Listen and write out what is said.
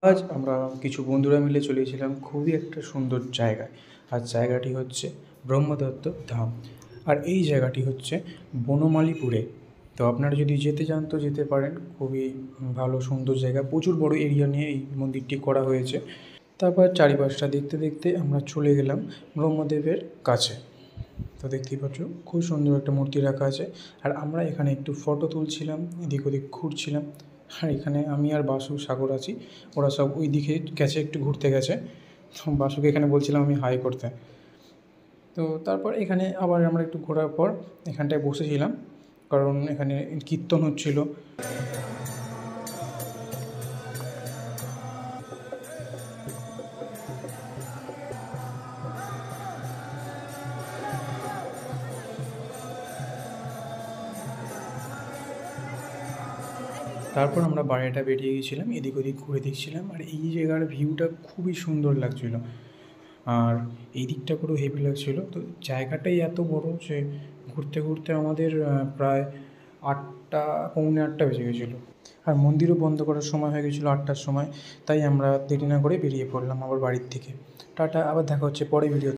আজ আমরা কিছু বন্ধুরা মিলে চলেছিলাম খুবই একটা সুন্দর জায়গায়। আর জায়গাটি হচ্ছে ব্রহ্মদত্ত ধাম। আর এই জায়গাটি হচ্ছে বনমালীপুরে। তো আপনারা যদি যেতে চান তো যেতে পারেন। খুবই ভালো সুন্দর জায়গা, প্রচুর বড় এরিয়া নিয়ে এই মন্দিরটি করা হয়েছে। তারপর চারিপাশটা দেখতে দেখতে আমরা চলে গেলাম ব্রহ্মদেবের কাছে। তো দেখতেই পাচ্ছ খুব সুন্দর একটা মূর্তি রাখা আছে। আর আমরা এখানে একটু ফটো তুলছিলাম, এদিক ওদিক ঘুরছিলাম। আর এখানে আমি আর বাসু সাগর আছি, ওরা সব ওই দিকে গেছে, একটু ঘুরতে গেছে। তো বাসুকে এখানে বলছিলাম আমি হাই করতে। তো তারপর এখানে আবার আমরা একটু ঘোরার পর এখানটায় বসেছিলাম, কারণ এখানে কীর্তন হচ্ছিল। তারপর আমরা বাইরেটা বেরিয়ে গেছিলাম, এদিক ওদিক ঘুরে দেখছিলাম। আর এই জায়গার ভিউটা খুবই সুন্দর লাগছিলো। আর এই দিকটা পুরো হেভি লাগছিলো। তো জায়গাটাই এত বড় যে ঘুরতে ঘুরতে আমাদের প্রায় 8টা, পৌনে 8টা বেজে গেছিলো। আর মন্দিরও বন্ধ করার সময় হয়ে গেছিলো 8টার সময়। তাই আমরা দেরি না করে বেরিয়ে পড়লাম আবার বাড়ির থেকে। টাটা, আবার দেখা হচ্ছে পরে ভিডিও।